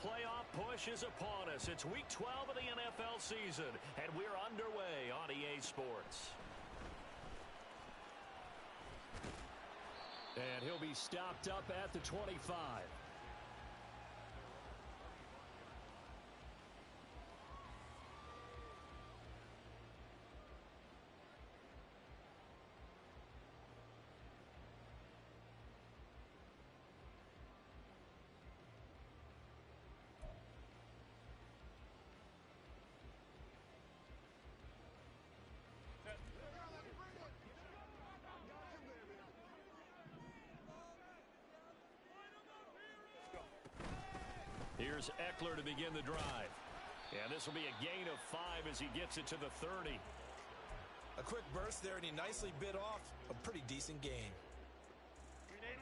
playoff push is upon us. It's Week 12 of the NFL season, and we're underway on EA Sports. And he'll be stopped up at the 25. Here's Eckler to begin the drive. And this will be a gain of 5 as he gets it to the 30. A quick burst there, and he nicely bit off a pretty decent gain.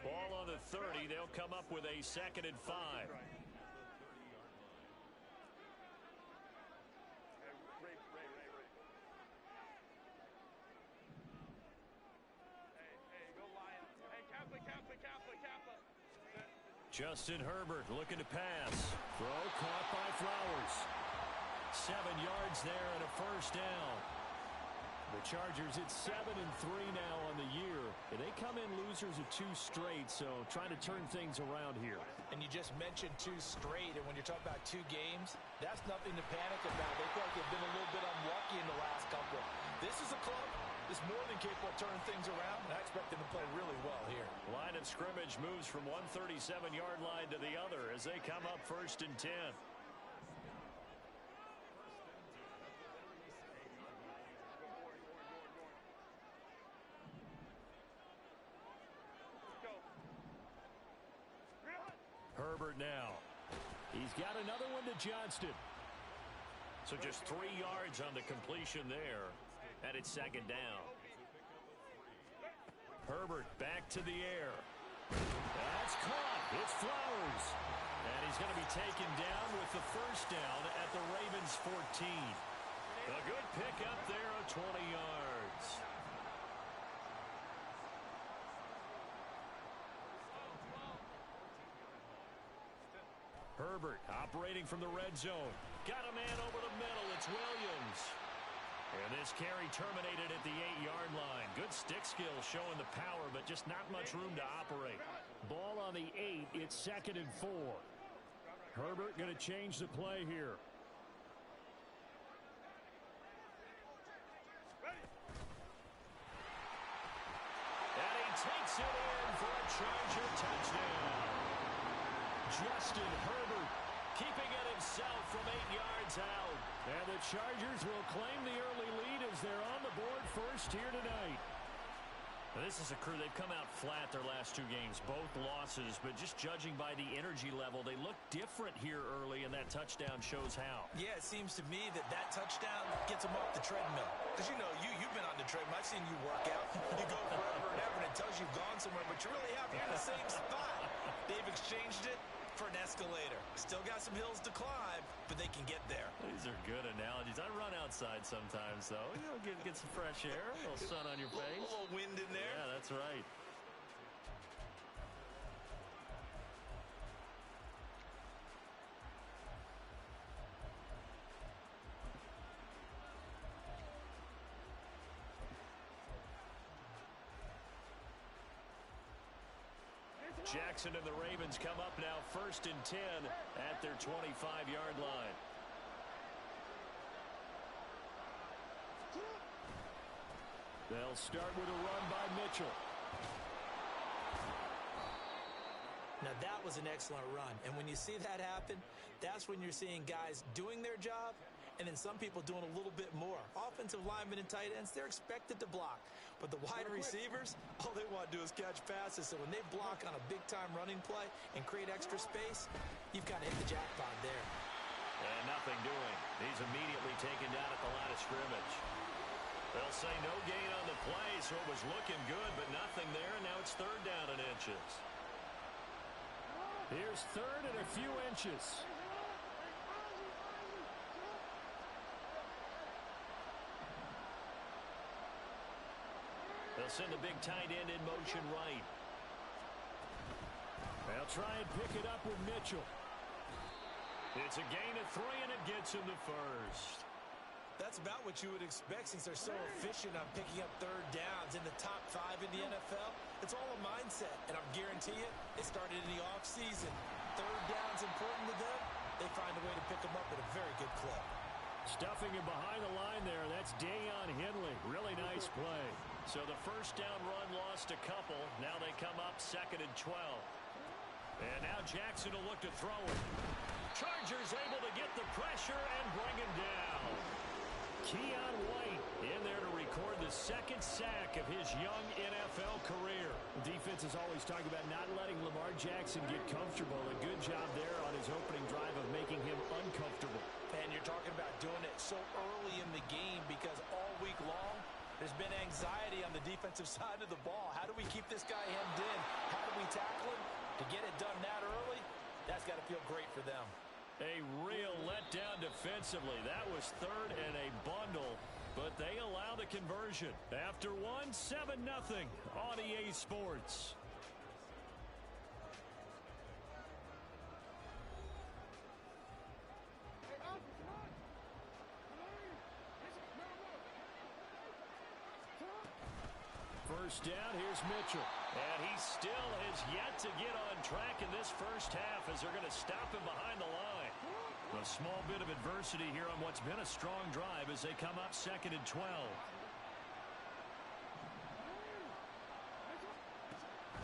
Ball on the 30. They'll come up with a 2nd and 5. Justin Herbert looking to pass. Throw caught by Flowers. 7 yards there and a first down. The Chargers, it's 7-3 now on the year. And they come in losers of 2 straight, so trying to turn things around here. And you just mentioned 2 straight, and when you're talking about 2 games, that's nothing to panic about. They feel like they've been a little bit unlucky in the last couple. This is a club that's more than capable of turning things around, and I expect them to play really well here. Line of scrimmage moves from one 37-yard line to the other as they come up 1st and 10. Herbert now. He's got another one to Johnston. So just 3 yards on the completion there. And it's 2nd down. Herbert back to the air. That's caught. It's Flowers. And he's going to be taken down with the first down at the Ravens' 14. A good pickup there of 20 yards. Herbert operating from the red zone. Got a man over the middle. It's Williams. And this carry terminated at the 8-yard line. Good stick skill showing the power, but just not much room to operate. Ball on the 8. It's 2nd and 4. Herbert going to change the play here. And he takes it in for a Charger touchdown. Justin Herbert keeping it himself from 8 yards out. And the Chargers will claim the early lead as they're on the board first here tonight. Now, this is a crew. They've come out flat their last 2 games, both losses, but just judging by the energy level, they look different here early, and that touchdown shows how. Yeah, it seems to me that touchdown gets them off the treadmill. Because, you know, you've been on the treadmill. I've seen you work out. You go forever and ever, and it tells you've gone somewhere, but you really have. You're in the same spot. They've exchanged it for an escalator. Still got some hills to climb, but they can get there. These are good analogies. I run outside sometimes, though. You know, get some fresh air, a little sun on your face. A little wind in there. Yeah, that's right. Jackson and the Ravens come up now 1st and 10 at their 25-yard line. They'll start with a run by Mitchell. Now that was an excellent run, and when you see that happen, that's when you're seeing guys doing their job and then some people doing a little bit more. Offensive linemen and tight ends, they're expected to block. But the wide receivers, all they want to do is catch passes. So when they block on a big-time running play and create extra space, you've got to hit the jackpot there. And nothing doing. He's immediately taken down at the line of scrimmage. They'll say no gain on the play, so it was looking good, but nothing there, and now it's 3rd down and inches. Here's 3rd and a few inches. They'll send the big tight end in motion right. They'll try and pick it up with Mitchell. It's a gain of 3, and it gets him the first. That's about what you would expect since they're so efficient on picking up third downs in the top 5 in the NFL. It's all a mindset, and I guarantee you, it started in the offseason. Third down's important to them. They find a way to pick them up at a very good clip. Stuffing him behind the line there. That's Deion Henley. Really nice play. So the first down run lost a couple. Now they come up 2nd and 12. And now Jackson will look to throw it. Chargers able to get the pressure and bring him down. Keon White in there to record the 2nd sack of his young NFL career. The defense is always talking about not letting Lamar Jackson get comfortable. A good job there on his opening drive of making him uncomfortable. And you're talking about doing it so early in the game because all week long there's been anxiety on the defensive side of the ball. How do we keep this guy hemmed in? How do we tackle him? To get it done that early, that's got to feel great for them. A real letdown defensively. That was 3rd and a bundle, but they allow the conversion. After 7-0 on EA Sports. First down, here's Mitchell. And he still has yet to get on track in this first half as they're going to stop him behind the line. A small bit of adversity here on what's been a strong drive as they come up 2nd and 12.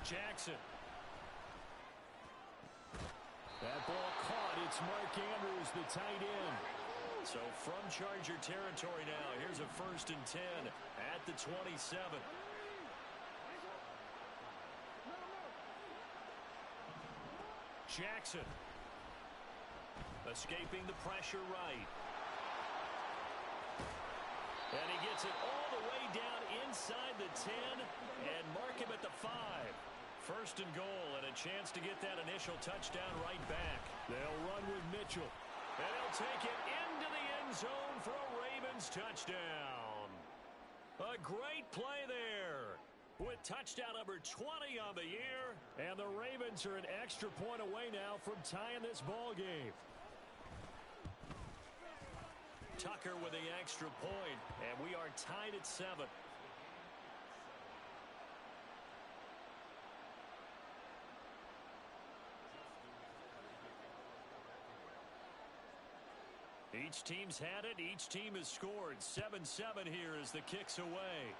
Jackson. That ball caught. It's Mark Andrews, the tight end. So from Charger territory now, here's a 1st and 10 at the 27. Jackson. Escaping the pressure right. And he gets it all the way down inside the 10 and mark him at the 5. 1st and goal and a chance to get that initial touchdown right back. They'll run with Mitchell. And he'll take it into the end zone for a Ravens touchdown. A great play there. With touchdown number 20 on the year. And the Ravens are an extra point away now from tying this ball game. Tucker with the extra point, and we are tied at 7. Each team's had it. Each team has scored. 7-7 here as the kick's away.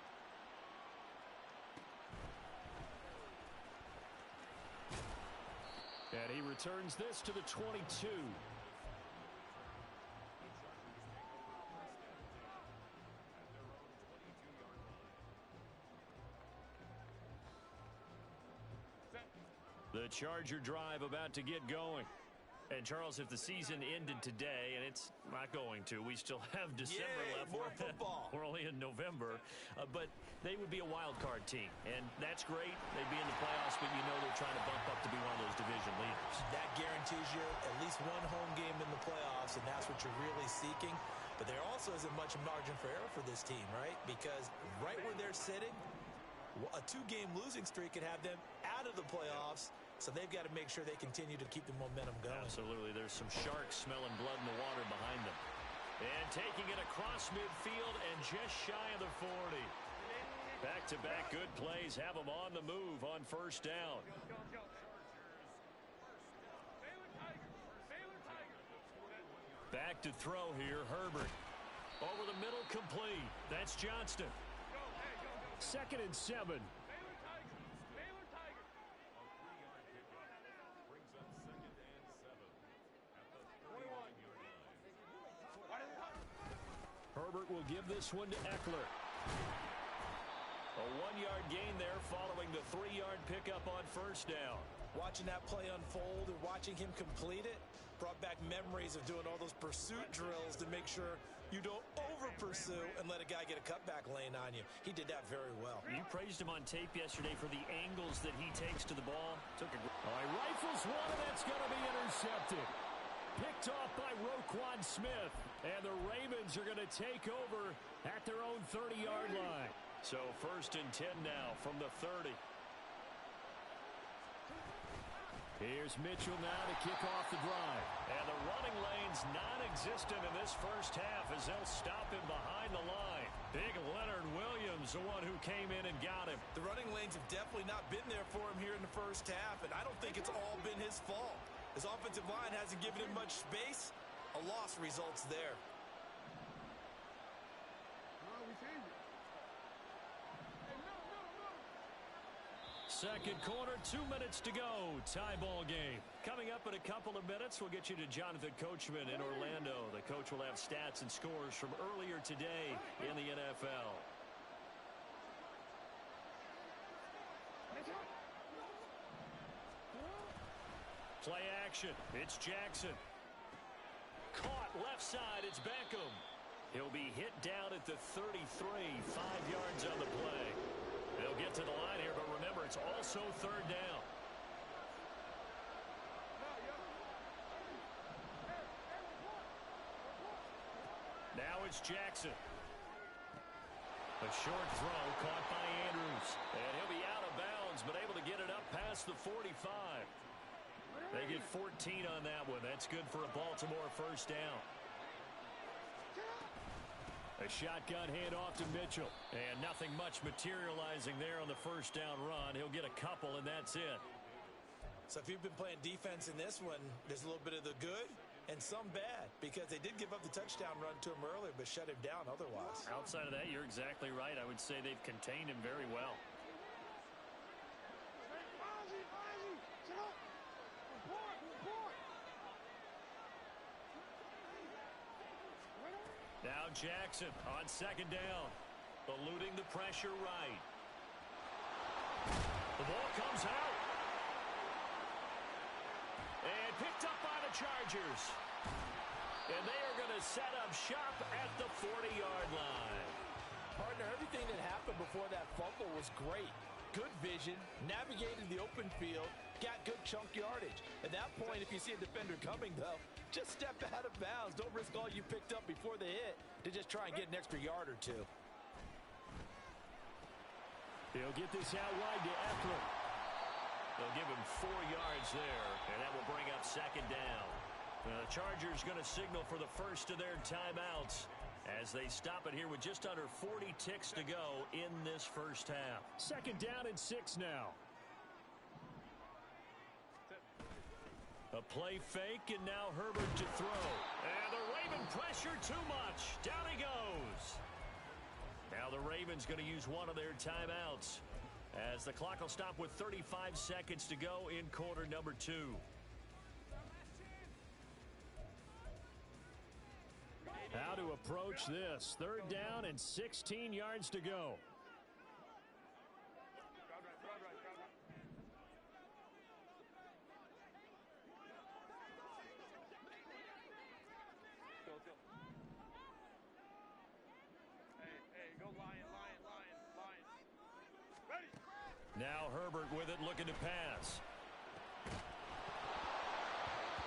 And he returns this to the 22. The Charger drive about to get going. And, Charles, if the season ended today, and it's not going to, we still have December left. More football. We're only in November. But they would be a wild card team. And that's great. They'd be in the playoffs, but you know they're trying to bump up to be one of those division leaders. That guarantees you at least one home game in the playoffs, and that's what you're really seeking. But there also isn't much margin for error for this team, right? Because right where they're sitting, a 2-game losing streak could have them out of the playoffs. So they've got to make sure they continue to keep the momentum going. Absolutely. There's some sharks smelling blood in the water behind them. And taking it across midfield and just shy of the 40. Back-to-back good plays have them on the move on first down. Back to throw here, Herbert. Over the middle, complete. That's Johnston. 2nd and 7. Herbert will give this one to Eckler. A 1-yard gain there following the 3-yard pickup on first down. Watching that play unfold and watching him complete it brought back memories of doing all those pursuit drills to make sure you don't over-pursue and let a guy get a cutback lane on you. He did that very well. You praised him on tape yesterday for the angles that he takes to the ball. Rifles one, and that's going to be intercepted. Picked off by Roquan Smith. And the Ravens are going to take over at their own 30-yard line. So 1st and 10 now from the 30. Here's Mitchell now to kick off the drive. And the running lane's non-existent in this first half as they'll stop him behind the line. Big Leonard Williams, the one who came in and got him. The running lanes have definitely not been there for him here in the first half, and I don't think it's all been his fault. His offensive line hasn't given him much space. A loss results there. Second quarter, 2 minutes to go. Tie ball game. Coming up in a couple of minutes, we'll get you to Jonathan Coachman in Orlando. The coach will have stats and scores from earlier today in the NFL. Play action. It's Jackson. Caught left side. It's Beckham. He'll be hit down at the 33. 5 yards on the play. They'll get to the line here, but remember, it's also third down. Now it's Jackson. A short throw caught by Andrews. And he'll be out of bounds, but able to get it up past the 45. They get 14 on that one. That's good for a Baltimore first down. A shotgun handoff to Mitchell. And nothing much materializing there on the first down run. He'll get a couple, and that's it. So if you've been playing defense in this one, there's a little bit of the good and some bad, because they did give up the touchdown run to him earlier, but shut him down otherwise. Outside of that, you're exactly right. I would say they've contained him very well. Now Jackson on second down, eluding the pressure right. The ball comes out. And picked up by the Chargers. And they are going to set up shop at the 40-yard line. Partner, everything that happened before that fumble was great. Good vision, navigated the open field, got good chunk yardage. At that point, if you see a defender coming, though, just step out of bounds. Don't risk all you picked up before the hit to just try and get an extra yard or two. He'll get this out wide to Eckler. They'll give him 4 yards there, and that will bring up second down. The Chargers going to signal for the first of their timeouts as they stop it here with just under 40 ticks to go in this first half. Second down and 6 now. A play fake, and now Herbert to throw. And the Raven pressure too much. Down he goes. Now the Ravens going to use one of their timeouts as the clock will stop with 35 seconds to go in quarter number 2. How to approach this. Third down and 16 yards to go. Now Herbert with it, looking to pass.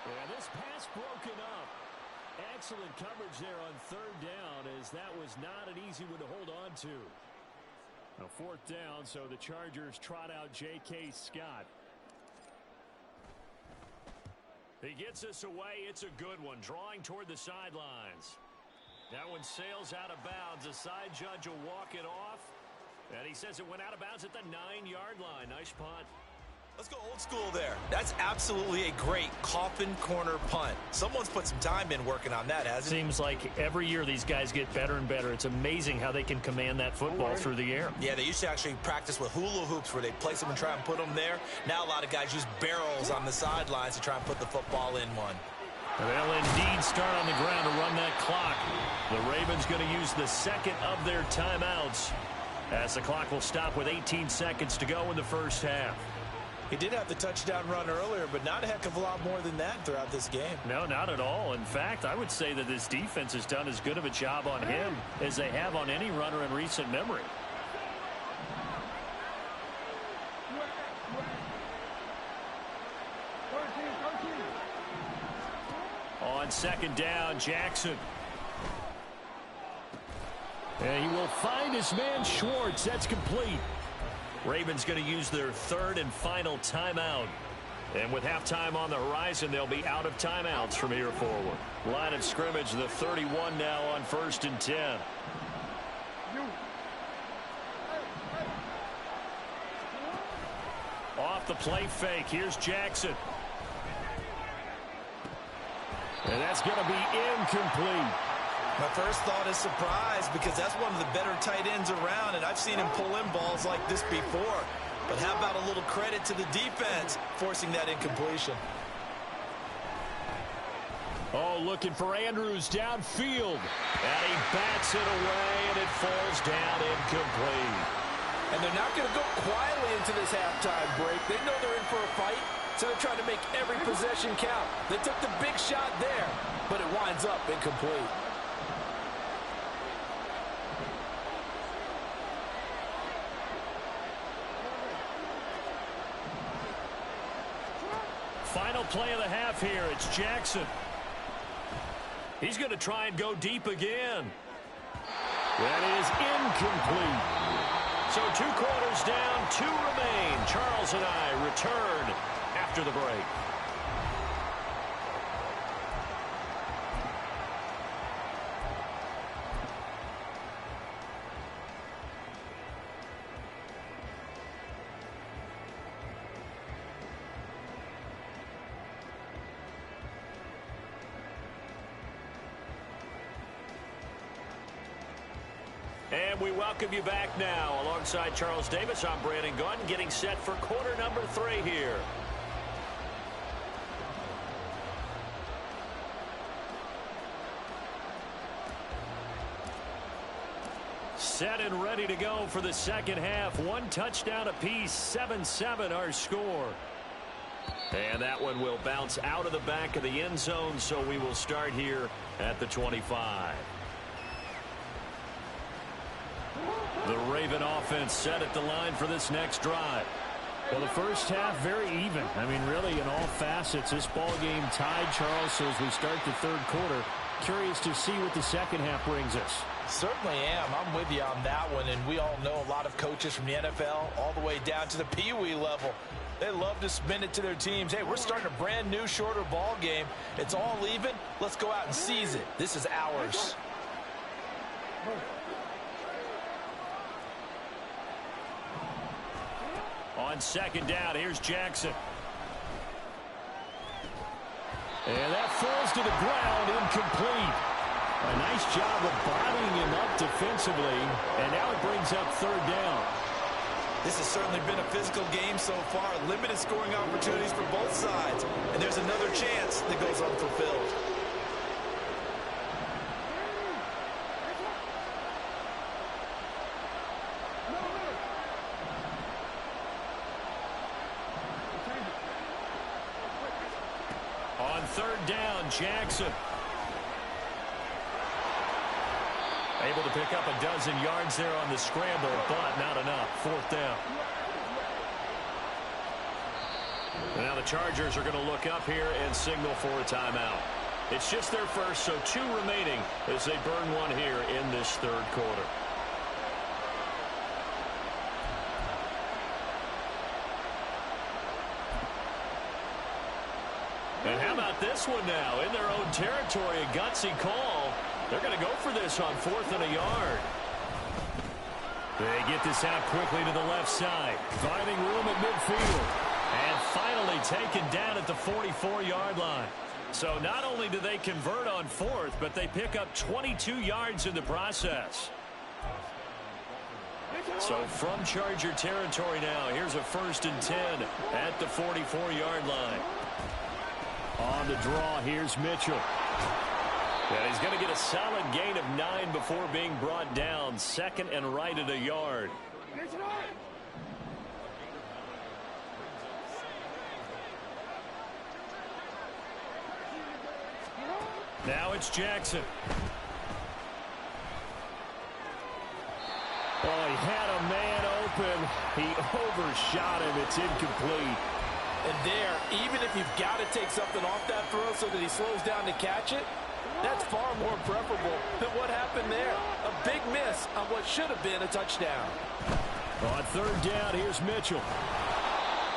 And this pass broken up. Excellent coverage there on third down, as that was not an easy one to hold on to. A fourth down, so the Chargers trot out J.K. Scott. He gets us away. It's a good one, drawing toward the sidelines. That one sails out of bounds. The side judge will walk it off. And he says it went out of bounds at the 9-yard line. Nice punt. Let's go old school there. That's absolutely a great coffin corner punt. Someone's put some time in working on that, hasn't it? Seems like every year these guys get better and better. It's amazing how they can command that football through the air. Yeah, they used to actually practice with hula hoops where they place them and try and put them there. Now a lot of guys use barrels on the sidelines to try and put the football in one. They'll indeed start on the ground to run that clock. The Ravens going to use the second of their timeouts, as the clock will stop with 18 seconds to go in the first half. He did have the touchdown run earlier, but not a heck of a lot more than that throughout this game. No, not at all. In fact, I would say that this defense has done as good of a job on him as they have on any runner in recent memory. On second down, Jackson. And he will find his man Schwartz. That's complete. Ravens going to use their third and final timeout And with halftime on the horizon, they'll be out of timeouts from here forward. Line of scrimmage, the 31 now on 1st and 10. Off the play fake, here's Jackson. And that's going to be incomplete. My first thought is surprise because that's one of the better tight ends around, and I've seen him pull in balls like this before. But how about a little credit to the defense forcing that incompletion? Oh, looking for Andrews downfield. And he bats it away, and it falls down incomplete. And they're not going to go quietly into this halftime break. They know they're in for a fight, so they're trying to make every possession count. They took the big shot there, but it winds up incomplete. Final play of the half here. It's Jackson. He's going to try and go deep again. That is incomplete. So 2 quarters down, 2 remain. Charles and I return after the break. And we welcome you back now. Alongside Charles Davis, I'm Brandon Gunn, getting set for quarter number 3 here. Set and ready to go for the second half. 1 touchdown apiece, 7-7 our score. And that one will bounce out of the back of the end zone, so we will start here at the 25. The Raven offense set at the line for this next drive. Well, the first half, very even. I mean, really, in all facets, this ball game tied, Charles. So as we start the third quarter, curious to see what the second half brings us. Certainly am. I'm with you on that one. And we all know a lot of coaches from the NFL all the way down to the Pee Wee level. They love to spin it to their teams. Hey, we're starting a brand new, shorter ball game. It's all even. Let's go out and seize it. This is ours. On second down, here's Jackson. And that falls to the ground, incomplete. A nice job of bodying him up defensively, and now it brings up third down. This has certainly been a physical game so far. Limited scoring opportunities for both sides. And there's another chance that goes unfulfilled. On third down, Jackson. Able to pick up a dozen yards there on the scramble, but not enough. Fourth down. And now the Chargers are going to look up here and signal for a timeout. It's just their first, so 2 remaining as they burn one here in this third quarter. And how about this one now? In their own territory, a gutsy call. They're going to go for this on 4th and a yard. They get this out quickly to the left side. Finding room at midfield. And finally taken down at the 44-yard line. So not only do they convert on 4th, but they pick up 22 yards in the process. So from Charger territory now, here's a 1st and 10 at the 44-yard line. On the draw, here's Mitchell. And he's going to get a solid gain of 9 before being brought down. 2nd and right at a yard. Now it's Jackson. Oh, he had a man open. He overshot him. It's incomplete. And there, even if you've got to take something off that throw so that he slows down to catch it, that's far more preferable than what happened there. A big miss on what should have been a touchdown. On third down, here's Mitchell.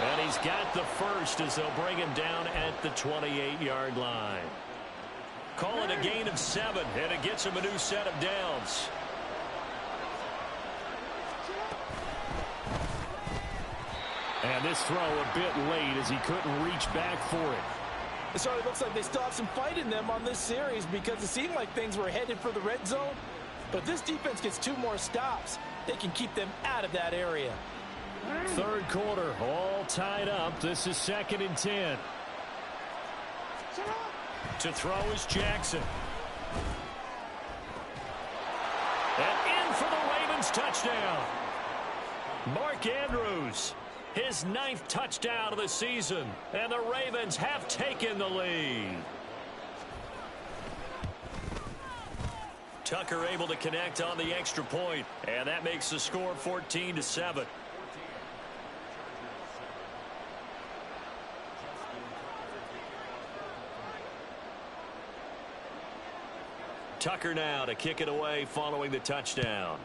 And he's got the first as they'll bring him down at the 28-yard line. Call it a gain of 7, and it gets him a new set of downs. And this throw a bit late as he couldn't reach back for it. So it looks like they still have some fight in them on this series because it seemed like things were headed for the red zone. But this defense gets 2 more stops. They can keep them out of that area. Third quarter, all tied up. This is 2nd and 10. To throw is Jackson. And in for the Ravens touchdown. Mark Andrews, his 9th touchdown of the season. And the Ravens have taken the lead. Tucker able to connect on the extra point. And that makes the score 14-7. Tucker now to kick it away following the touchdown.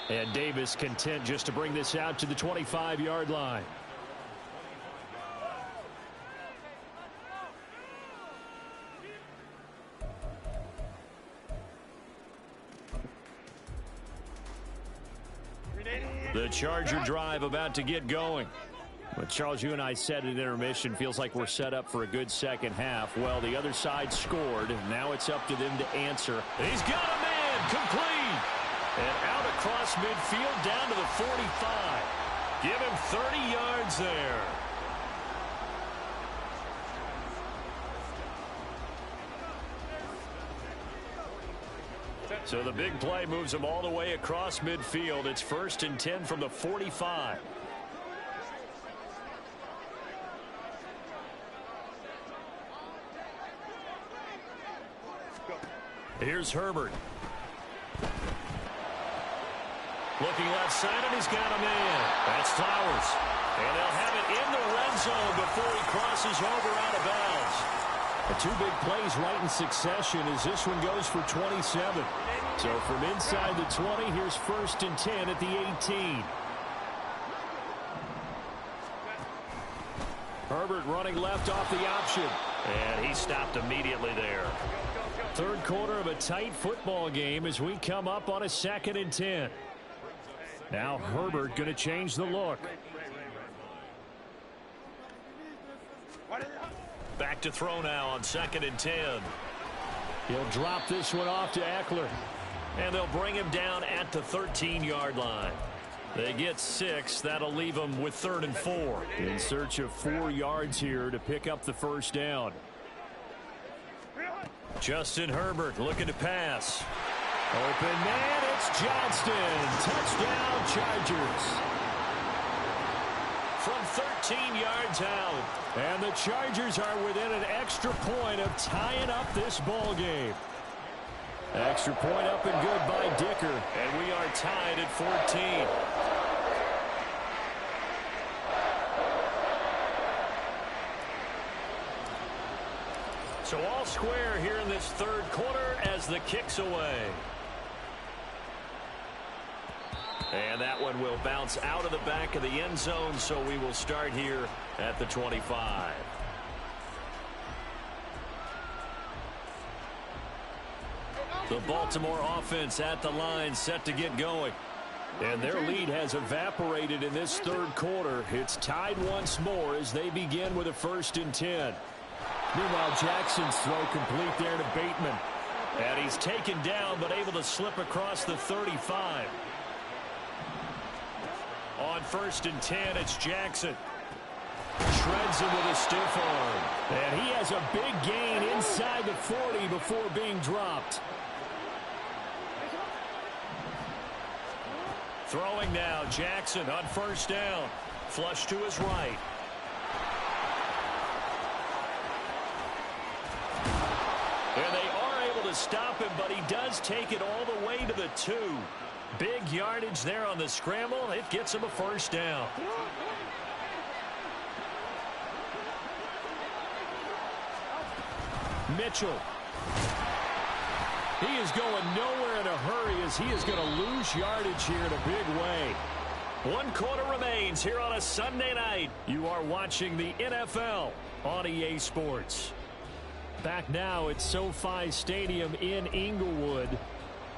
And Davis content just to bring this out to the 25-yard line. The Charger drive about to get going. Well, Charles, you and I said at intermission, feels like we're set up for a good second half. Well, the other side scored. Now it's up to them to answer. He's got a man complete. And out across midfield down to the 45. Give him 30 yards there. So the big play moves him all the way across midfield. It's 1st and 10 from the 45. Here's Herbert. Looking left side, and he's got a man. That's Flowers. And they'll have it in the red zone before he crosses over out of bounds. The 2 big plays right in succession as this one goes for 27. So from inside the 20, here's 1st and 10 at the 18. Herbert running left off the option. And he stopped immediately there. Third quarter of a tight football game as we come up on a 2nd and 10. Now Herbert going to change the look. Back to throw now on 2nd and 10. He'll drop this one off to Eckler. And they'll bring him down at the 13-yard line. They get 6. That'll leave them with 3rd and 4. In search of 4 yards here to pick up the first down. Justin Herbert looking to pass. Open man, it's Johnston. Touchdown, Chargers. From 13 yards out. And the Chargers are within an extra point of tying up this ball game. Extra point up and good by Dicker. And we are tied at 14. So all square here in this third quarter as the kick's away. And that one will bounce out of the back of the end zone, so we will start here at the 25. The Baltimore offense at the line set to get going. And their lead has evaporated in this third quarter. It's tied once more as they begin with a 1st and 10. Meanwhile, Jackson's throw complete there to Bateman. And he's taken down but able to slip across the 35. On 1st and 10, it's Jackson. Shreds him with a stiff arm. And he has a big gain inside the 40 before being dropped. Throwing now, Jackson on 1st down. Flush to his right. And they are able to stop him, but he does take it all the way to the 2. Big yardage there on the scramble. It gets him a 1st down. Mitchell. He is going nowhere in a hurry as he is going to lose yardage here in a big way. 1 quarter remains here on a Sunday night. You are watching the NFL on EA Sports. Back now at SoFi Stadium in Inglewood.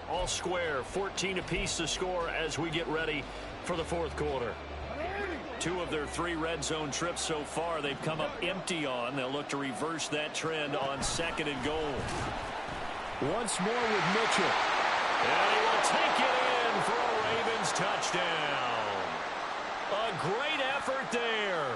All square, 14 apiece to score as we get ready for the fourth quarter. 2 of their 3 red zone trips so far they've come up empty on. They'll look to reverse that trend on 2nd and goal. Once more with Mitchell. And he will take it in for a Ravens touchdown. A great effort there.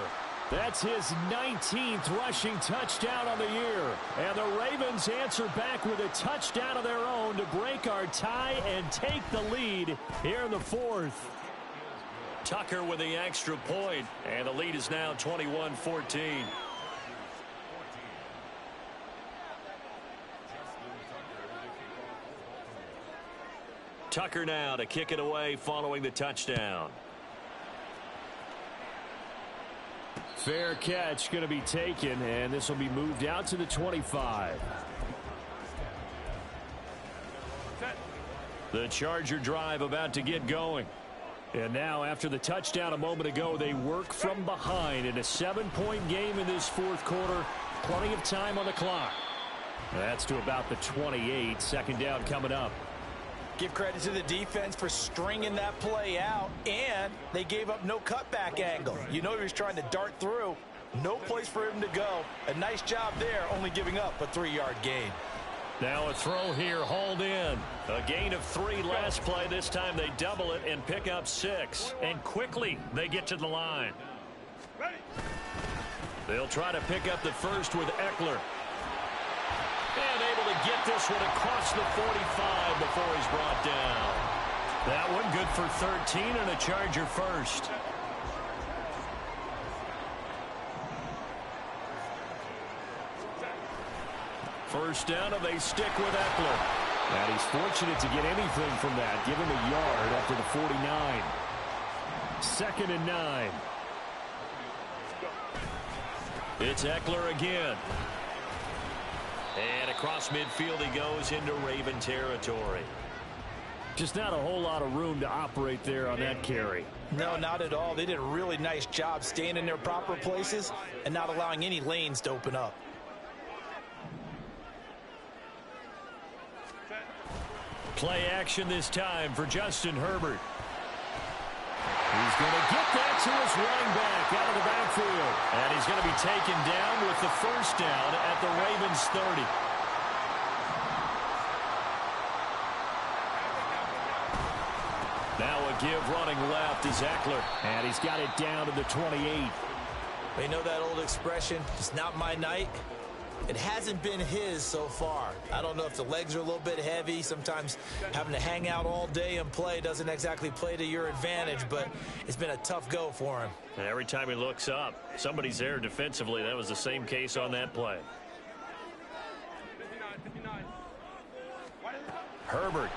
That's his 19th rushing touchdown on the year. And the Ravens answer back with a touchdown of their own to break our tie and take the lead here in the fourth. Tucker with the extra point, and the lead is now 21-14. Tucker now to kick it away following the touchdown. Fair catch going to be taken, and this will be moved out to the 25. The Charger drive about to get going. And now, after the touchdown a moment ago, they work from behind in a 7-point game in this fourth quarter. Plenty of time on the clock. That's to about the 28. 2nd down coming up. Give credit to the defense for stringing that play out, and they gave up no cutback angle. You know he was trying to dart through. No place for him to go. A nice job there, only giving up a 3-yard gain. Now a throw here, hauled in. A gain of 3 last play. This time they double it and pick up 6. And quickly they get to the line. They'll try to pick up the first with Eckler. And able to get this one across the 45 before he's brought down. That one good for 13 and a Charger first. First down, and they stick with Eckler. And he's fortunate to get anything from that. Give him a yard after the 49. 2nd and 9. It's Eckler again. And across midfield he goes into Raven territory. Just not a whole lot of room to operate there on that carry. No, not at all. They did a really nice job staying in their proper places and not allowing any lanes to open up. Play action this time for Justin Herbert. He's going to get that to his running back out of the backfield. And he's going to be taken down with the first down at the Ravens 30. Now a give running left is Eckler. And he's got it down to the 28. They know that old expression, it's not my night. It hasn't been his so far. I don't know if the legs are a little bit heavy. Sometimes having to hang out all day and play doesn't exactly play to your advantage, but it's been a tough go for him. And every time he looks up, somebody's there defensively. That was the same case on that play. Herbert.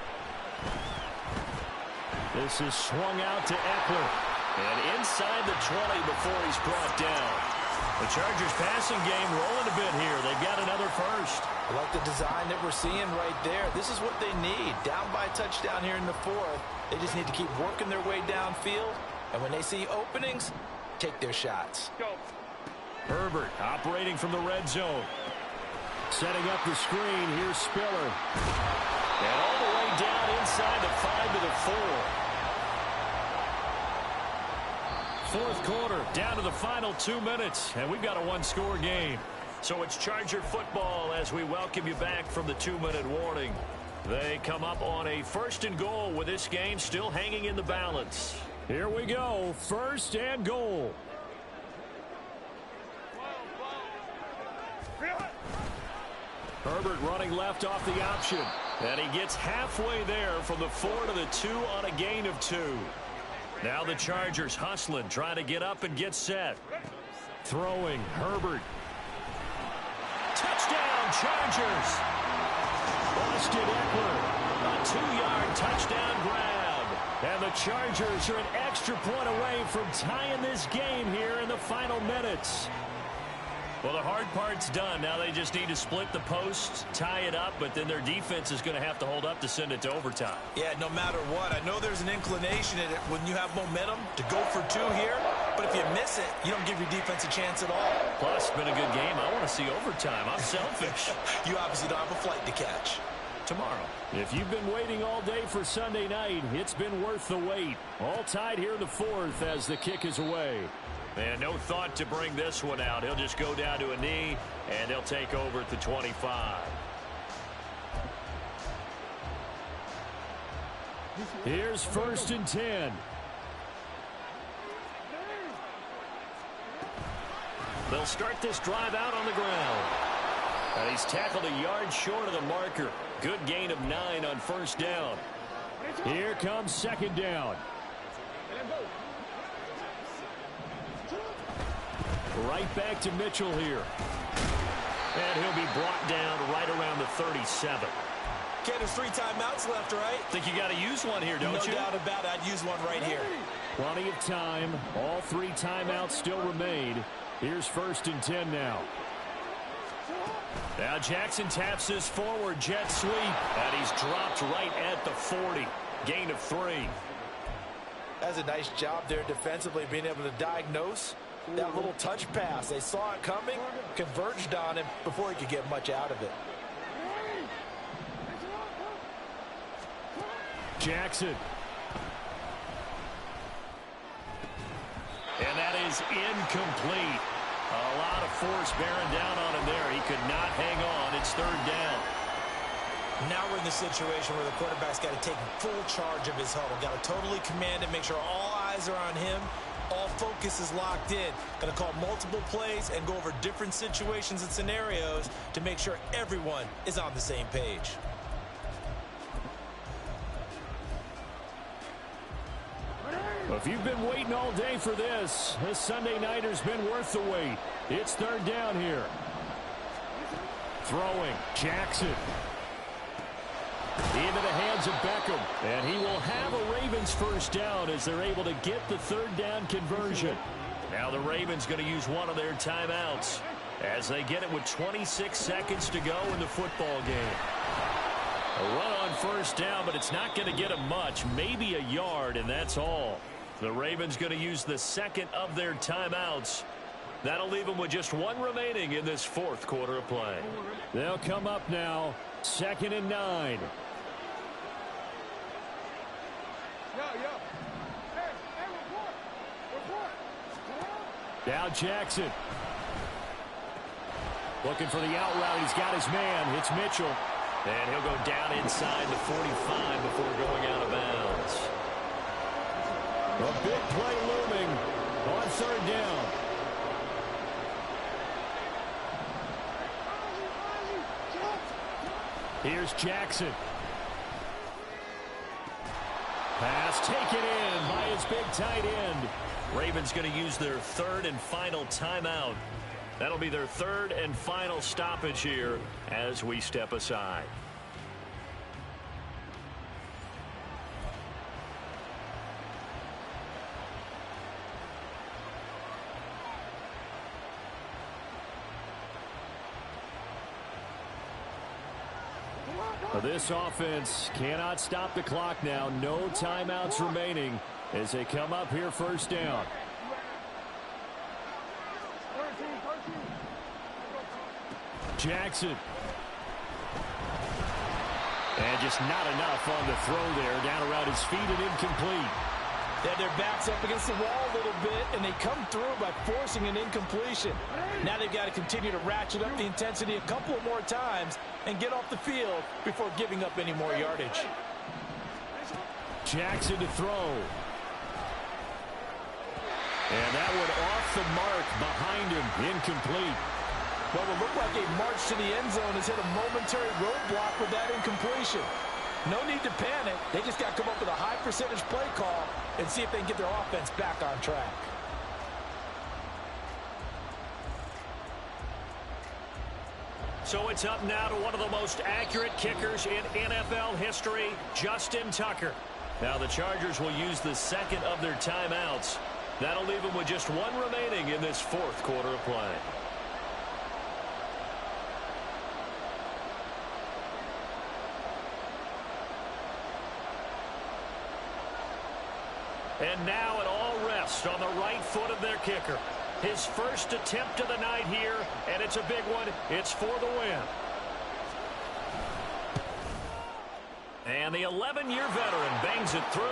This is swung out to Eckler. And inside the 20 before he's brought down. The Chargers passing game rolling a bit here. They've got another first. I like the design that we're seeing right there. This is what they need. Down by a touchdown here in the fourth. They just need to keep working their way downfield. And when they see openings, take their shots. Go. Herbert operating from the red zone. Setting up the screen. Here's Spiller. And all the way down inside the 5 to the 4. Fourth quarter, down to the final 2 minutes, and we've got a 1-score game. So it's Charger football as we welcome you back from the 2-minute warning. They come up on a 1st and goal with this game still hanging in the balance. Here we go, 1st and goal. Herbert running left off the option, and he gets halfway there from the 4 to the 2 on a gain of 2. Now the Chargers hustling, trying to get up and get set. Throwing, Herbert. Touchdown, Chargers! Austin Eckler, a 2-yard touchdown grab. And the Chargers are an extra point away from tying this game here in the final minutes. Well, the hard part's done. Now they just need to split the posts, tie it up, but then their defense is going to have to hold up to send it to overtime. Yeah, no matter what. I know there's an inclination in it when you have momentum to go for two here, but if you miss it, you don't give your defense a chance at all. Plus, it's been a good game. I want to see overtime. I'm selfish. You obviously don't have a flight to catch. Tomorrow. If you've been waiting all day for Sunday night, it's been worth the wait. All tied here in the fourth as the kick is away. And no thought to bring this one out. He'll just go down to a knee, and they'll take over at the 25. Here's 1st and 10. They'll start this drive out on the ground. And he's tackled a yard short of the marker. Good gain of 9 on 1st down. Here comes 2nd down. Right back to Mitchell here. And he'll be brought down right around the 37. Okay, there's 3 timeouts left, right? Think you got to use one here, don't you? No doubt about it. I'd use one right here. Plenty of time. All 3 timeouts still remain. Here's 1st and 10 now. Now Jackson taps this forward jet sweep. And he's dropped right at the 40. Gain of 3. That's a nice job there defensively, being able to diagnose that little touch pass. They saw it coming, converged on him before he could get much out of it. Jackson. And that is incomplete. A lot of force bearing down on him there. He could not hang on. It's 3rd down. Now we're in the situation where the quarterback's got to take full charge of his huddle. Got to totally command it, make sure all eyes are on him. All focus is locked in. Going to call multiple plays and go over different situations and scenarios to make sure everyone is on the same page. If you've been waiting all day for this Sunday nighter's been worth the wait. It's 3rd down here. Throwing. Jackson. Into the hands of Beckham. And he will have a Ravens 1st down as they're able to get the 3rd down conversion. Now the Ravens going to use one of their timeouts as they get it with 26 seconds to go in the football game. A run on 1st down, but it's not going to get them much. Maybe a yard, and that's all. The Ravens going to use the 2nd of their timeouts. That'll leave them with just 1 remaining in this 4th quarter of play. They'll come up now. 2nd and 9. Now Jackson. Looking for the out route. He's got his man. It's Mitchell. And he'll go down inside the 45 before going out of bounds. A big play looming on 3rd down. Here's Jackson. Pass taken in by his big tight end. Ravens going to use their 3rd and final timeout. That'll be their 3rd and final stoppage here as we step aside. This offense cannot stop the clock now. No timeouts remaining as they come up here 1st down. Jackson. And just not enough on the throw there. Down around his feet and incomplete. They had their backs up against the wall a little bit, and they come through by forcing an incompletion. Now they've got to continue to ratchet up the intensity a couple of more times and get off the field before giving up any more yardage. Jackson to throw. And that one off the mark behind him. Incomplete. Well, it looked like a march to the end zone has hit a momentary roadblock with that incompletion. No need to panic. They just got to come up with a high percentage play call and see if they can get their offense back on track. So it's up now to one of the most accurate kickers in NFL history, Justin Tucker. Now the Chargers will use the 2nd of their timeouts. That'll leave them with just 1 remaining in this 4th quarter of play. And now it all rests on the right foot of their kicker. His first attempt of the night here, and it's a big one. It's for the win. And the 11-year veteran bangs it through.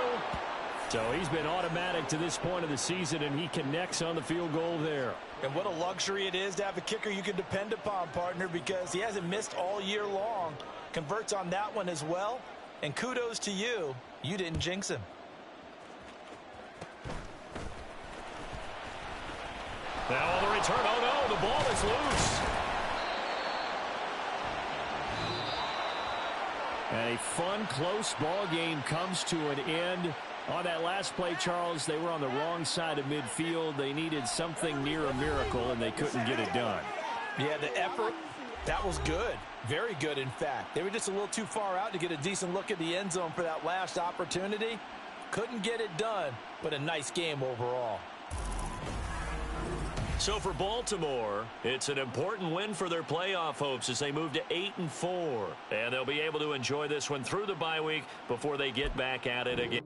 So he's been automatic to this point of the season, and he connects on the field goal there. And what a luxury it is to have a kicker you can depend upon, partner, because he hasn't missed all year long. Converts on that one as well. And kudos to you. You didn't jinx him. Now on the return. Oh, no, the ball is loose. And a fun, close ball game comes to an end. On that last play, Charles, they were on the wrong side of midfield. They needed something near a miracle, and they couldn't get it done. Yeah, the effort, that was good. Very good, in fact. They were just a little too far out to get a decent look at the end zone for that last opportunity. Couldn't get it done, but a nice game overall. So for Baltimore, it's an important win for their playoff hopes as they move to 8-4. And they'll be able to enjoy this one through the bye week before they get back at it again.